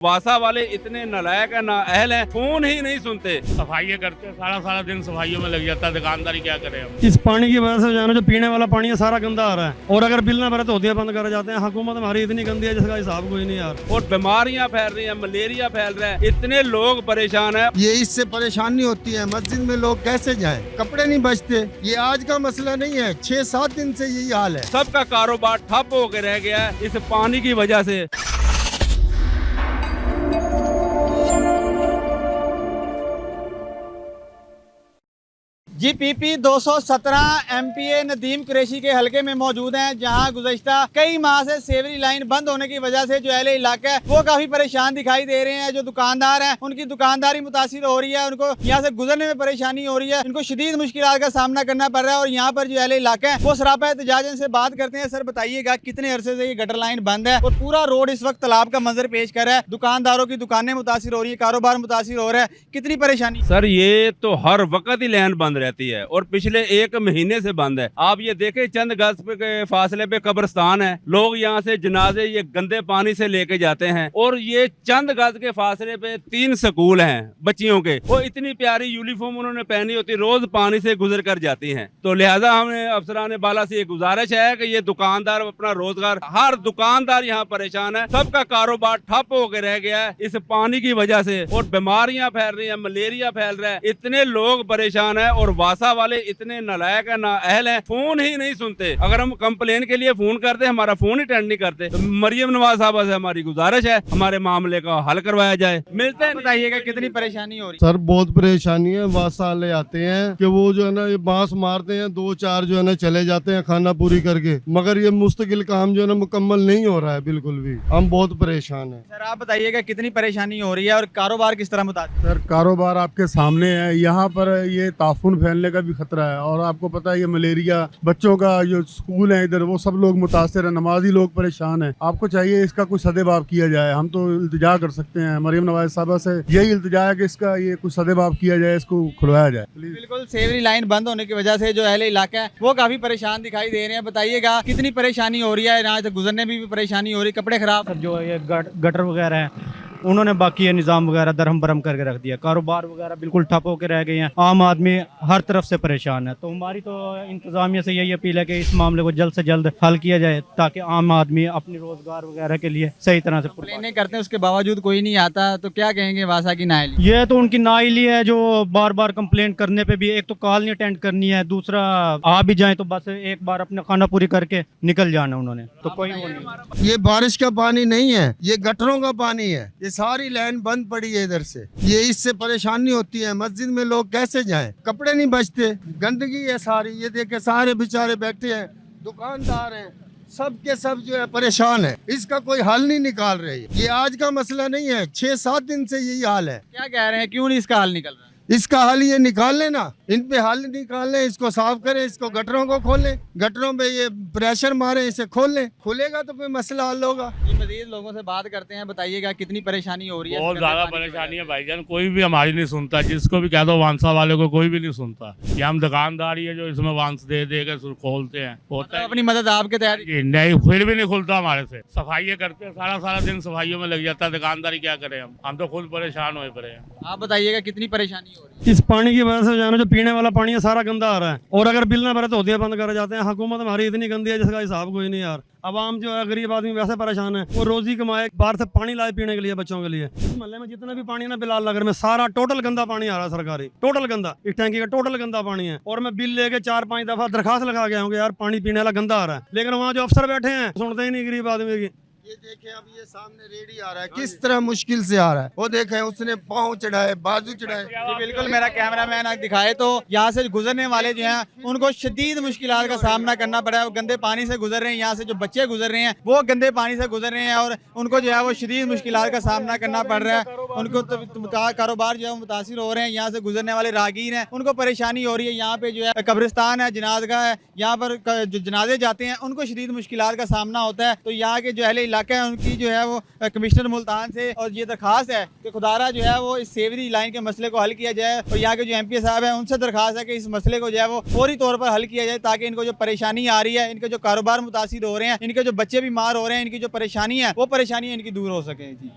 वासा वाले इतने नालायक है, नाअहल हैं, फोन ही नहीं सुनते। सफाई करते हैं, सारा सारा दिन सफाइयों में लग जाता है। दुकानदारी क्या करें हम। इस पानी की वजह से जाना जो पीने वाला पानी है सारा गंदा आ रहा है, और अगर बिल ना भरे तो होदियां बंद कर जाते हैं। हुकूमत हमारी इतनी गंदी है जिसका हिसाब कोई नहीं यार। और बीमारियां फैल रही हैं, मलेरिया फैल रहा है, इतने लोग परेशान हैं। ये इससे परेशानी होती है। मस्जिद में लोग कैसे जाएं? कपड़े नहीं बचते। ये आज का मसला नहीं है, 6-7 दिन से यही हाल है। सबका कारोबार ठप होकर रह गया है इस पानी की वजह से। जीपीपी 217 एमपीए नदीम कुरैशी के हलके में मौजूद हैं, जहां गुज़श्ता कई माह से सेवरी लाइन बंद होने की वजह से जो अहले इलाका है वो काफी परेशान दिखाई दे रहे हैं। जो दुकानदार हैं उनकी दुकानदारी मुतासिर हो रही है, उनको यहाँ से गुजरने में परेशानी हो रही है, उनको शदीद मुश्किल का सामना करना पड़ रहा है। और यहाँ पर जो अहले इलाका है वो सरापा एहतजाज से बात करते हैं। सर बताइएगा, कितने अरसे से ये गटर लाइन बंद है और पूरा रोड इस वक्त तालाब का मंजर पेश कर रहा है, दुकानदारों की दुकानें मुतासिर हो रही है, कारोबार मुतासिर हो रहा है, कितनी परेशानी? सर ये तो हर वक्त ही लाइन बंद रहती है और पिछले 1 महीने से बंद है। आप ये देखें, चंद गज के फासले पे कब्रिस्तान है, लोग यहाँ से जनाजे ये गंदे पानी से लेके जाते हैं। और ये चंद गज के फासले पे 3 स्कूल हैं बच्चियों के, वो इतनी प्यारी यूनिफॉर्म उन्होंने पहनी होती, रोज पानी से गुजर कर जाती हैं। तो लिहाजा हमें अफसरान बाला से ये गुजारिश है कि ये दुकानदार अपना रोजगार, हर दुकानदार यहाँ परेशान है, सबका कारोबार ठप होकर रह गया है इस पानी की वजह से। और बीमारियां फैल रही हैं, मलेरिया फैल रहा है, इतने लोग परेशान है। और वासा वाले इतने नालायक है, नाअहल हैं, फोन ही नहीं सुनते। अगर हम कंप्लेन के लिए फोन करते, हमारा फोन ही अटेंड नहीं करते। तो मरियम नवाज साहबा से हमारी गुजारिश है हमारे मामले का हल करवाया जाए। मिलते हैं। बताइएगा कितनी परेशानी हो रही सर बहुत परेशानी है। वासा ले आते हैं कि वो जो है ना ये बांस मारते हैं, 2-4 जो है ना चले जाते हैं खाना पूरी करके, मगर ये मुस्तकिल काम जो है ना मुकम्मल नहीं हो रहा है बिल्कुल भी। हम बहुत परेशान हैं। सर आप बताइएगा कितनी परेशानी हो रही है और कारोबार किस तरह मुताबिक? सर कारोबार आपके सामने है, यहाँ पर ये ताफुन फैलने का भी खतरा है। और आपको पता है ये मलेरिया, बच्चों का जो स्कूल है इधर वो सब लोग मुतासर है, नमाजी लोग परेशान है। आपको चाहिए इसका कुछ सदेबाब किया जाए। हम तो इल्तिजा कर सकते हैं मरियम नवाज साहबा से, यही इल्तिजा है कि इसका ये कुछ सदेबाब किया जाए, इसको खुलवाया जाए। बिल्कुल, सेवरी लाइन बंद होने की वजह से जो अहले इलाका है वो काफी परेशान दिखाई दे रहे हैं। बताइएगा कितनी परेशानी हो रही है, यहाँ से गुजरने में भी परेशानी हो रही है, कपड़े खराब। जो ये गटर वगैरह है उन्होंने बाकी ये निज़ाम वगैरह दरहम बरहम करके रख दिया, कारोबार वगैरह बिल्कुल ठप होकर रह गए हैं, आम आदमी हर तरफ से परेशान है। तो हमारी तो इंतजामिया से यही अपील है कि इस मामले को जल्द से जल्द हल किया जाए ताकि आम आदमी अपने रोजगार वगैरह के लिए सही तरह से कंप्लेनें करते हैं, उसके बावजूद कोई नहीं आता, तो क्या कहेंगे वासा की नाइली? ये तो उनकी नाइली है जो बार बार कंप्लेंट करने पे भी, एक तो कॉल नहीं अटेंड करनी है, दूसरा आ भी जाए तो बस एक बार अपने खाना पूरी करके निकल जाना उन्होंने, तो कोई वो नहीं। ये बारिश का पानी नहीं है, ये गटरों का पानी है। ये सारी लाइन बंद पड़ी है इधर से। ये इससे परेशानी होती है। मस्जिद में लोग कैसे जाएं? कपड़े नहीं बचते, गंदगी है सारी। ये देखे सारे बेचारे बैठे हैं, दुकानदार हैं, सब के सब जो है परेशान है। इसका कोई हल नहीं निकाल रहे। ये आज का मसला नहीं है, 6-7 दिन से यही हाल है। क्या कह रहे हैं, क्यों नहीं इसका हल निकल रहा? इसका हल ये निकाल लेना, इन पे हल निकाल लें, इसको साफ करें, इसको गटरों को खोलें, गटरों पे ये प्रेशर मारे, इसे खोल लें, खुलेगा तो कोई मसला हल होगा। ये मजीद लोगों से बात करते हैं। बताइएगा कितनी परेशानी हो रही है? बहुत ज्यादा परेशानी है भाईजान, कोई भी हमारी नहीं सुनता। जिसको भी कह दो वांसा वाले को, कोई भी नहीं सुनता। ये हम दुकानदार ही है जो इसमें वांस दे दे के खोलते हैं, होता है अपनी मदद आपके तैयारी जी, नहीं फिर भी नहीं खुलता हमारे से। सफाई करते हैं, सारा सारा दिन सफाइयों में लग जाता है। दुकानदारी क्या करें हम तो खुद परेशान हुए पड़े हैं। आप बताइएगा कितनी परेशानी हो रही है? इस पानी की वजह से जाना जो पीने वाला पानी है सारा गंदा आ रहा है, और अगर बिल ना भरे तो होदियां बंद कर जाते हैं। हुकूमत हमारी इतनी गंदी है जिसका हिसाब कोई नहीं यार। आवाम जो है, गरीब आदमी वैसे परेशान है, वो रोजी कमाए, बाहर से पानी लाए पीने के लिए बच्चों के लिए। इस मोहल्ले में जितना भी पानी है ना बिलाल नगर में, सारा टोटल गंदा पानी आ रहा है सरकारी, टोटल गंदा। इस टैंकी का टोटल गंदा पानी है। और मैं बिल लेके 4-5 दफा दरखास्त लगा गया हूँ यार पानी पीने वाला गंदा आ रहा है, लेकिन वहाँ जो अफसर बैठे हैं सुनते ही नहीं गरीब आदमी की। ये देखें, अब ये सामने रेडी आ रहा है, किस तरह मुश्किल से आ रहा है। वो देखें, उसने पाँव चढ़ाए, बाजू चढ़ाए। जी बिल्कुल, मेरा कैमरामैन आप दिखाए तो यहाँ से गुजरने वाले जो हैं उनको शदीद मुश्किलात का सामना करना पड़ा है। वो गंदे पानी से गुजर रहे हैं, यहाँ से जो बच्चे गुजर रहे हैं वो गंदे पानी से गुजर रहे हैं, और उनको जो है वो शदीद मुश्किलात का सामना करना पड़ रहा है। उनको कारोबार जो है मुतासिर हो रहे हैं। यहाँ से गुजरने वाले राहगीर हैं, उनको परेशानी हो रही है। यहाँ पे जो है कब्रिस्तान है, जनाज़गाह है, यहाँ पर जो जनाजे जाते हैं उनको शदीद मुश्किलात का सामना होता है। तो यहाँ के जो अहले इलाका है उनकी जो है वो कमिश्नर मुल्तान से और ये दरखास्त है कि खुदारा जो है वो इस सेवरी लाइन के मसले को हल किया जाए। और यहाँ के जो एमपी साहब हैं उनसे दरखास्त है कि इस मसले को जो है वो फौरी तौर पर हल किया जाए, ताकि इनको जो परेशानी आ रही है, इनके जो कारोबार मुतासिर हो रहे हैं, इनके जो बच्चे बीमार हो रहे हैं, इनकी जो परेशानी है वो परेशानी इनकी दूर हो सके। जी।